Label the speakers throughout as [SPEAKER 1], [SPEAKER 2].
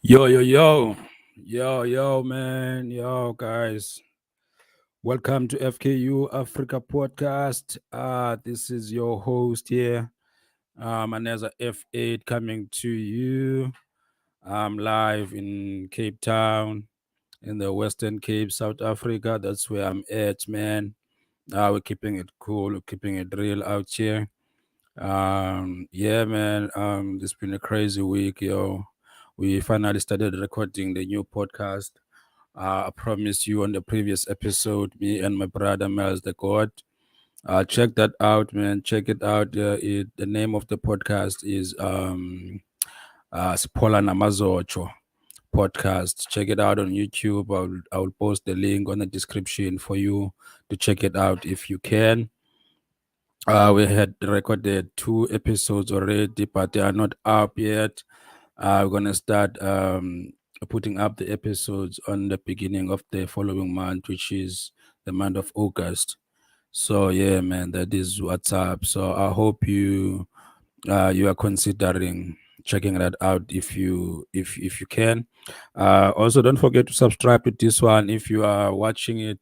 [SPEAKER 1] Yo, man, yo, guys. Welcome to FKU Africa Podcast. This is your host here, Maneza F8, coming to you. I'm live in Cape Town, in the Western Cape, South Africa. That's where I'm at, man. We're keeping it cool, we're keeping it real out here. Yeah, man. It's been a crazy week, yo. We finally started recording the new podcast. I promised you on the previous episode, me and my brother Miles the God. Check that out, man. Check it out. The name of the podcast is Spola Namazocho podcast. Check it out on YouTube. I'll post the link on the description for you to check it out if you can. We had recorded 2 episodes already, but they are not up yet. We're gonna start putting up the episodes on the beginning of the following month, which is the month of August. So yeah, man, that is what's up. So I hope you are considering checking that out if you can. Also, don't forget to subscribe to this one if you are watching it,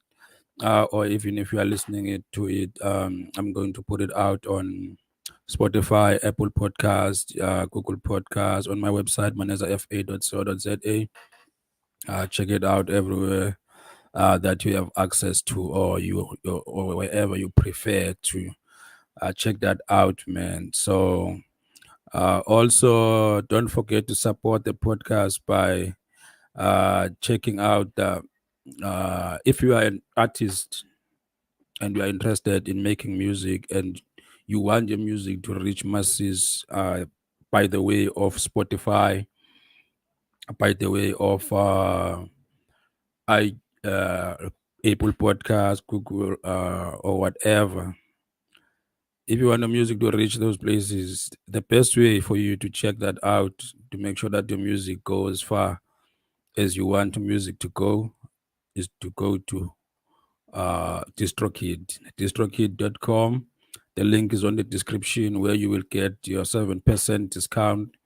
[SPEAKER 1] or even if you are listening it to it. I'm going to put it out on Spotify, Apple Podcast, Google Podcast, on my website manezafa.co.za. Check it out everywhere that you have access to, or or wherever you prefer to. Check that out, man. So also don't forget to support the podcast by checking out if you are an artist and you are interested in making music and you want your music to reach masses, by the way of Spotify, by the way of I Apple Podcast, Google, or whatever. If you want the music to reach those places, the best way for you to check that out to make sure that your music goes as far as you want your music to go is to go to distrokid.com. The link is on the description where you will get your 7% discount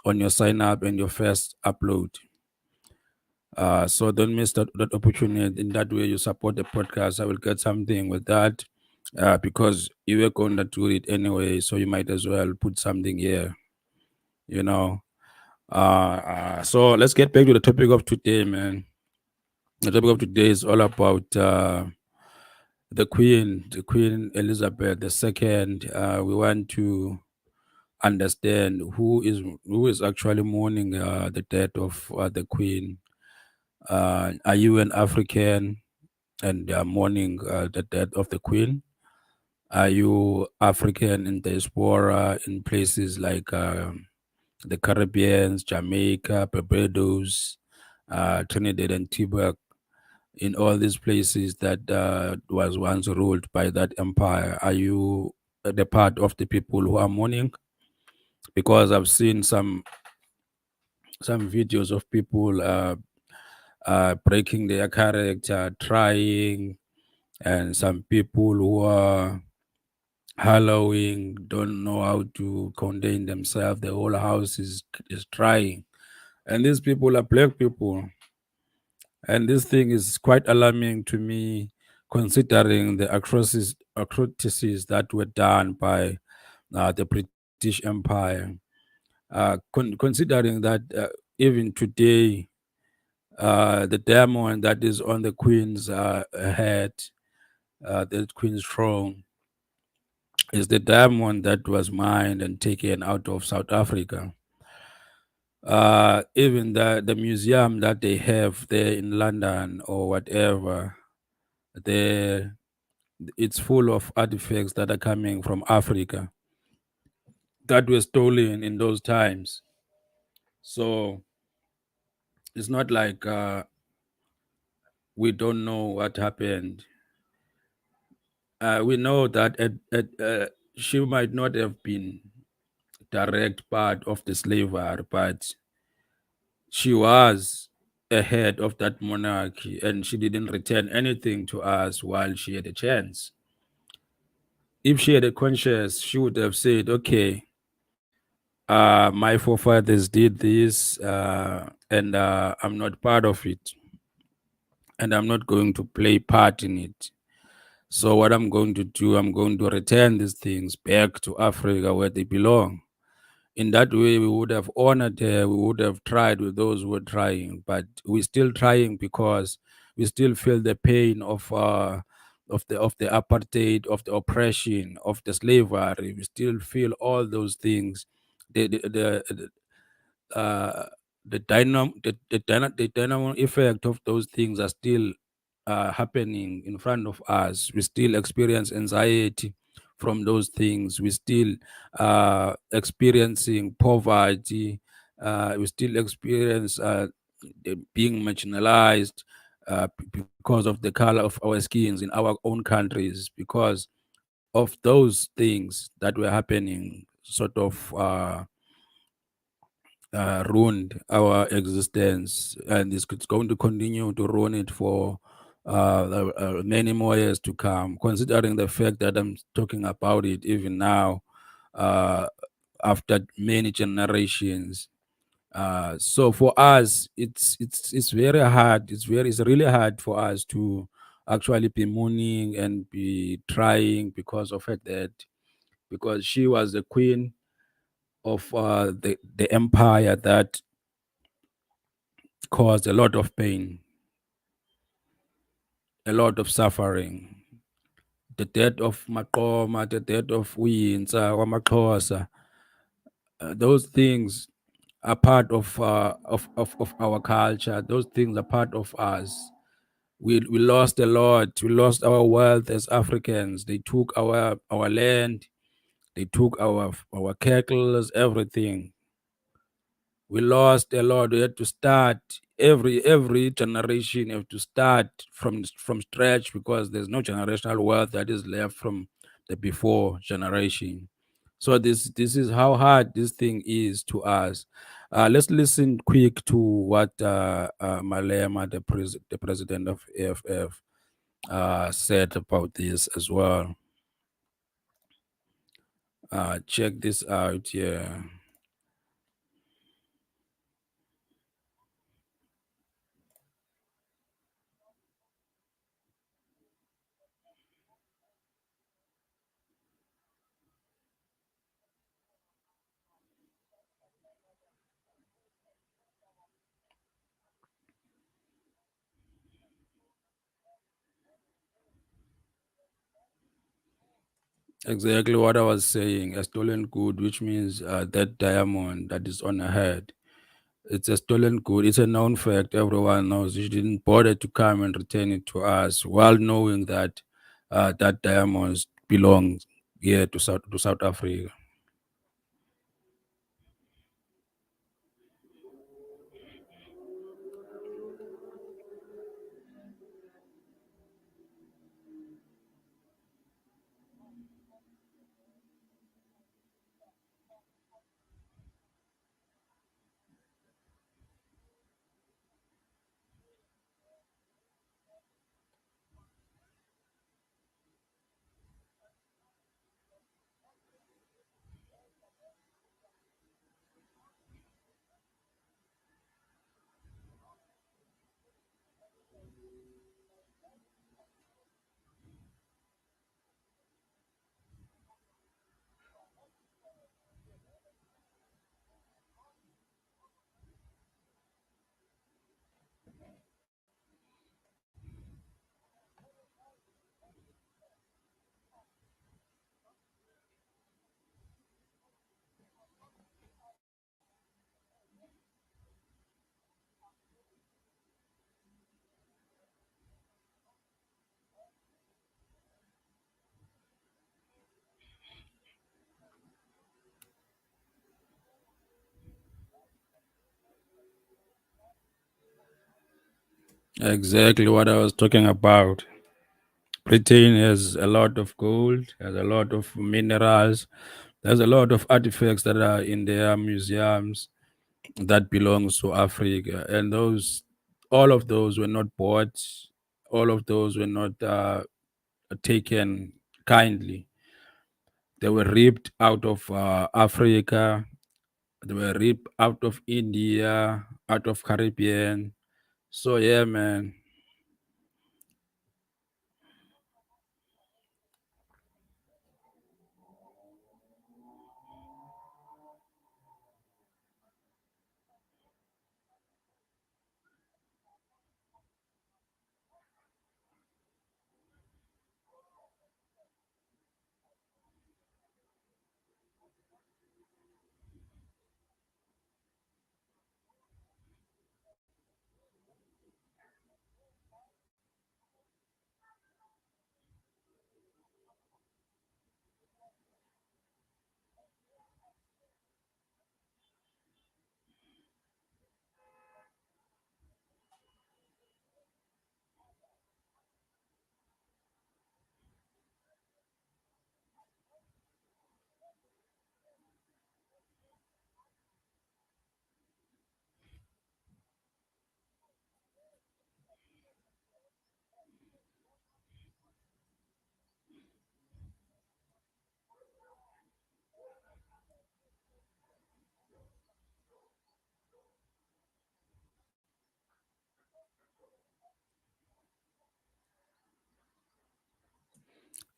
[SPEAKER 1] on your sign up and your first upload. So don't miss that opportunity. In that way, you support the podcast. I will get something with that because you were going to do it anyway. So you might as well put something here, you know. So let's get back to the topic of today, man. The topic of today is all about the Queen Elizabeth II. We want to understand who is actually mourning the death of the Queen. Are you an African and mourning the death of the Queen? Are you African in diaspora in places like the Caribbean, Jamaica, Barbados, Trinidad and Tobago? In all these places that was once ruled by that empire, are you the part of the people who are mourning? Because I've seen some videos of people breaking their character, trying, and some people who are hallowing don't know how to contain themselves. The whole house is trying, and these people are black people. And this thing is quite alarming to me, considering the atrocities that were done by the British Empire. Considering that even today, the diamond that is on the Queen's head, the Queen's throne, is the diamond that was mined and taken out of South Africa. Even the museum that they have there in London or whatever, there it's full of artifacts that are coming from Africa that were stolen in those times. So it's not like we don't know what happened. We know that she might not have been direct part of the slavery, but she was a head of that monarchy, and she didn't return anything to us while she had a chance. If she had a conscience, she would have said, "Okay, My forefathers did this, and I'm not part of it, and I'm not going to play part in it. So what I'm going to do, I'm going to return these things back to Africa where they belong. In that way, we would have honored her, we would have tried with those who were trying, but we're still trying because we still feel the pain of the apartheid, of the oppression, of the slavery. We still feel all those things. The dynamo effect of those things are still happening in front of us. We still experience anxiety from those things. We still experiencing poverty. We still experience being marginalized because of the color of our skins in our own countries, because of those things that were happening, sort of ruined our existence, and it's going to continue to ruin it for many more years to come, considering the fact that I'm talking about it even now, uh, after many generations. So for us, it's very hard. It's really hard for us to actually be mourning and be trying because of her death, because she was the queen of the empire that caused a lot of pain, a lot of suffering. The death of Maqoma, the death of Uyinsa, Wamaxhosa, those things are part of our culture. Those things are part of us. We lost a lot. We lost our wealth as Africans. They took our land. They took our cattle, everything. We lost a lot. We had to start every generation have to start from scratch, because there's no generational wealth that is left from the before generation. So this is how hard this thing is to us. Let's listen quick to what Malema, the president of AFF, said about this as well. Check this out. Yeah. Exactly what I was saying. A stolen good, which means that diamond that is on her head. It's a stolen good. It's a known fact. Everyone knows. She didn't bother to come and return it to us, while knowing that that diamond belongs here to South Africa. Exactly what I was talking about. Britain has a lot of gold, has a lot of minerals. There's a lot of artifacts that are in their museums that belongs to Africa, and those, all of those were not bought. All of those were not taken kindly. They were ripped out of Africa. They were ripped out of India, out of Caribbean. So yeah, man.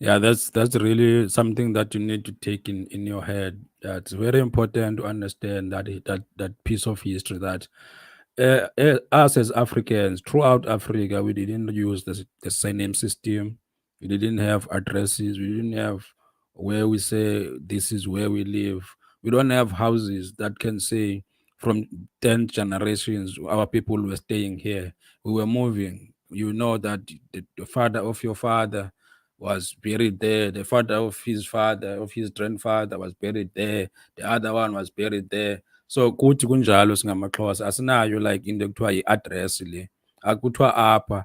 [SPEAKER 1] Yeah, that's really something that you need to take in your head. It's very important to understand that piece of history that us as Africans throughout Africa, we didn't use the surname system. We didn't have addresses. We didn't have where we say this is where we live. We don't have houses that can say from 10 generations our people were staying here. We were moving. You know that the father of your father was buried there. The father, of his grandfather was buried there. The other one was buried there. So kuthi kunjalo singamaXhosa asinayo like into ekuthiwa yi-address le. Akuthiwa apha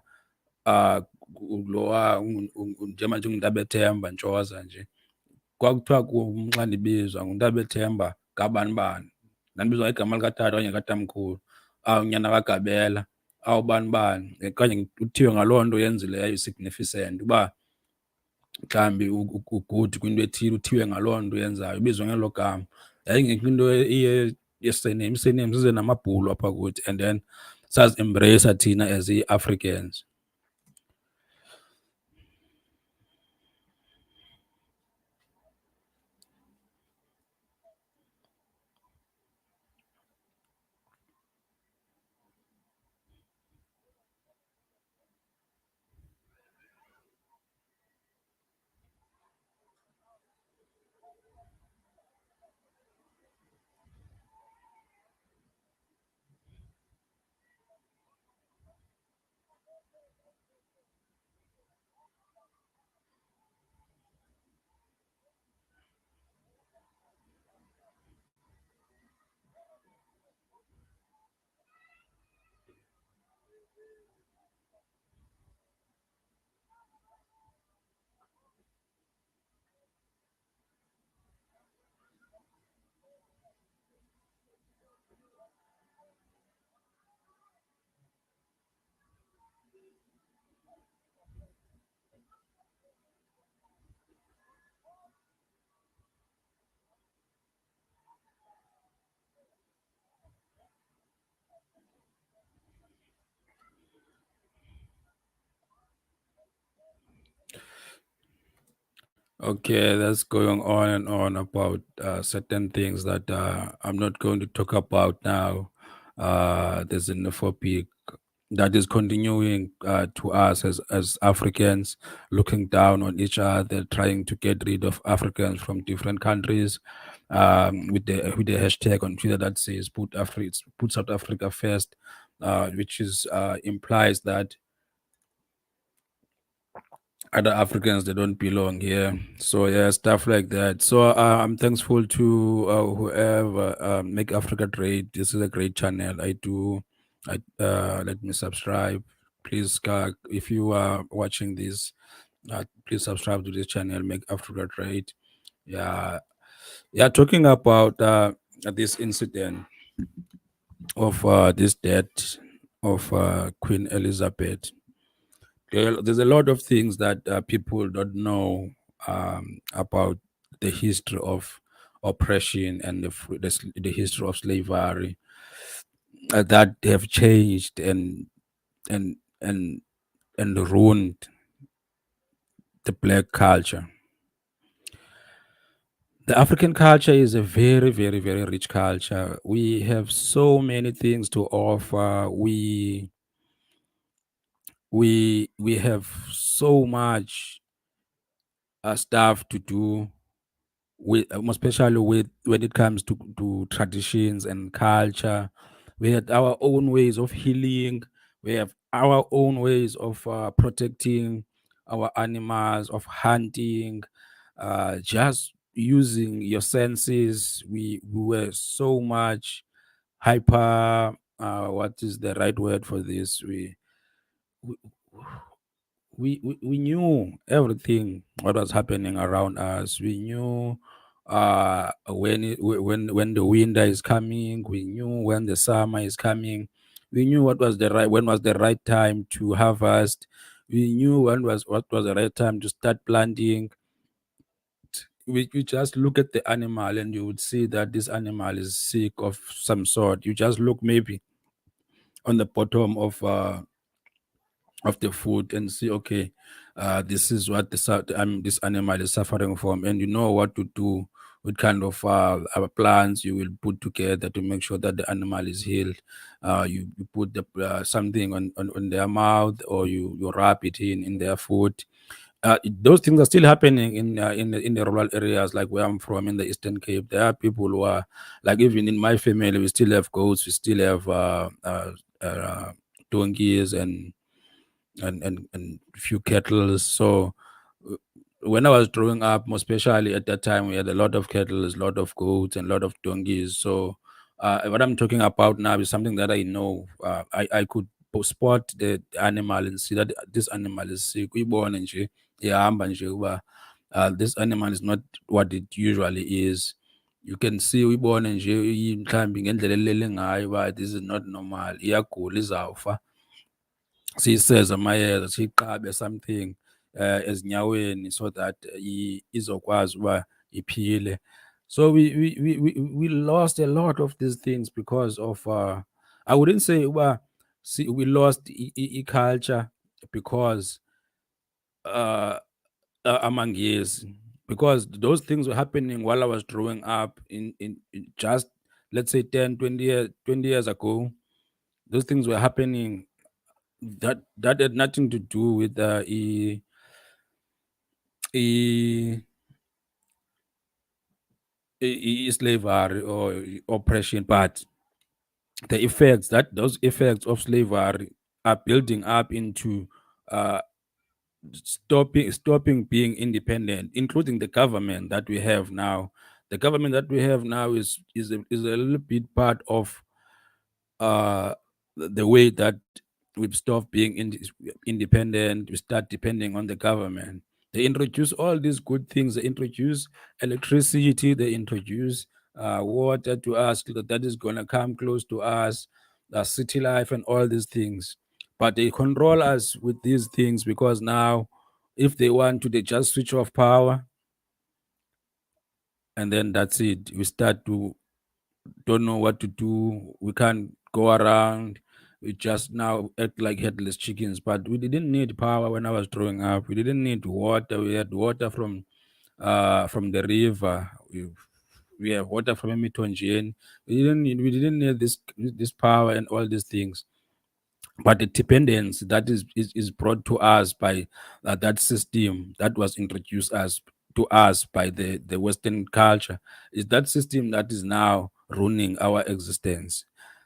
[SPEAKER 1] lowa njemanje unguNtabethemba Ntshoza nje. Kwakuthiwa kum xa ndibizwa nguNtabethemba kabani bani. Ndandibizwa ngegama likatata okanye likatamkhulu. Unyana kaGabela, bani bani. Okanye kuthiwe ngaloo nto yenzileyo significant uba mhlawumbi ugude kwinto ethile uthiwe ngaloo nto uyenzayo ubizwe ngelo gama. Yayingekho into ye-surname. I-surname zize namabhulu apha kuthi and then sazi-embreyisa thina as i-Africans. Okay, that's going on and on about certain things that I'm not going to talk about now. There's a xenophobic that is continuing to us as Africans, looking down on each other, trying to get rid of Africans from different countries, with the hashtag on Twitter that says put South Africa first, which is implies that other Africans they don't belong here. So yeah, stuff like that. So I'm thankful to whoever make Africa great. This is a great channel. Let me subscribe. Please, if you are watching this, please subscribe to this channel. Make Africa great. Yeah, yeah. Talking about this incident of this death of Queen Elizabeth. There's a lot of things that people don't know about the history oppression and the history of slavery that have changed and and and ruined the black culture. The African culture is a very, very, very rich culture. We have so many things to offer. We have so much stuff to do with, especially with when it comes to traditions and culture. We had our own ways of healing. We have our own ways of protecting our animals, of hunting, just using your senses. We were so much hyper. What is the right word for this? We we knew everything what was happening around us. We knew when the winter is coming. We knew when the summer is coming. We knew when was the right time to harvest. We knew what was the right time to start planting. You just look at the animal and you would see that this animal is sick of some sort. You just look maybe on the bottom of the food and see, okay, this is what this animal is suffering from, and you know what to do with kind of plants you will put together to make sure that the animal is healed. You put something on their mouth, or you wrap it in their food. Those things are still happening in the rural areas, like where I'm from in the Eastern Cape. There are people who are like, even in my family, we still have goats, we still have donkeys and few cattle. So uh, when I was growing up, more especially at that time, we had a lot of cattle, a lot of goats, and a lot of donkeys. So what I'm talking about now is something that I know. I could spot the animal and see that this animal is sick. Uyibone nje, ihamba nje ukuba, this animal is not what it usually is. You can see, uyibone nje mhlambi ngendlela elele ngayo uba this is not normal, iyagula, izawufa. Siyiseze amayeza, siyiqabe something ezinyaweni, so that izokwazi uba iphile. So we lost a lot of these things because of I wouldn't say uba we lost culture because uh amangesi, because those things were happening while I was growing up in just, let's say, 10, 20 years ago. Those things were happening that had nothing to do with i- slavery or oppression, but the effects, that those effects of slavery are building up into uh, stopping being independent, including the government that we have now. The government that we have now is a little bit part of uh, the way that we stop being independent, we start depending on the government. They introduce all these good things. They introduce electricity. They introduce water to us that is going to come close to us, city life, and all these things. But they control us with these things because now, if they want to, they just switch off power, and then that's it. We start to don't know what to do. We can't go around. We just now act like headless chickens. But we didn't need power when I was growing up. We didn't need water. We had water from the river. We have water from Emitonjien. We didn't need this power and all these things. But the dependence that is brought to us by that system that was introduced us to us by the Western culture is that system that is now ruining our existence.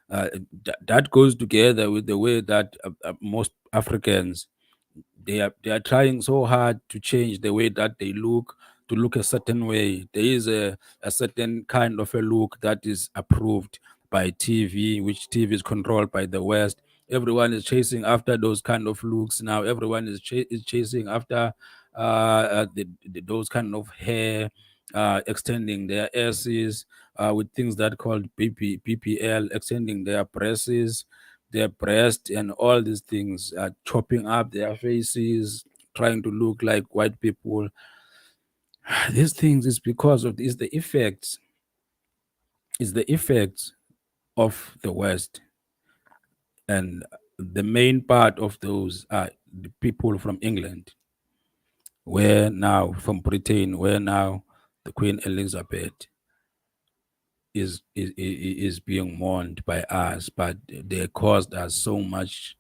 [SPEAKER 1] That goes together with the way that most Africans, they are trying so hard to change the way that they look, to look a certain way. There is a certain kind of a look that is approved by TV, which TV is controlled by the West. Everyone is chasing after those kind of looks now. Everyone is chasing after those kind of hair, extending their asses with things that called BPL, extending their breast, and all these things, chopping up their faces, trying to look like white people. These things is because of is the effects of the West, and the main part of those are the people from England, where now from Britain, where now the Queen Elizabeth is being mourned by us, but they caused us so much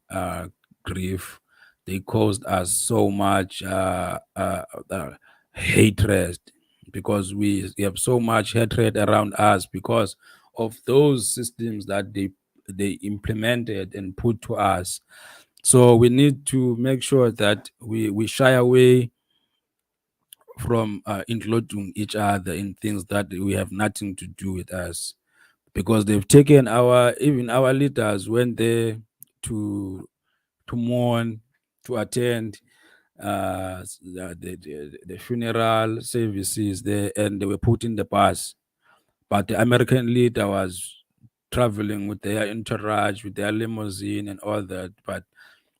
[SPEAKER 1] grief. They caused us so much hatred, because we have so much hatred around us because of those systems that they implemented and put to us. So we need to make sure that we shy away from including each other in things that we have nothing to do with us, because they've taken our, even our leaders went there to mourn, to attend the funeral services there, and they were put in the bus. But the American leader was traveling with their entourage, with their limousine and all that. But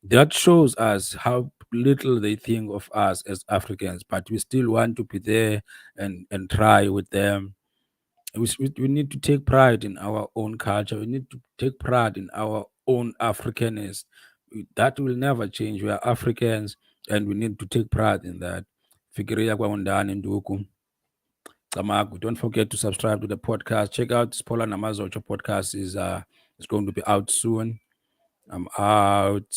[SPEAKER 1] that shows us how little they think of us as Africans, but we still want to be there and try with them. We need to take pride in our own culture. We need to take pride in our own Africanness. That will never change. We are Africans, and we need to take pride in that. Fikiria kwa undani ndugu. Camagu. Don't forget to subscribe to the podcast. Check out Spola Namazocho podcast is going to be out soon. I'm out.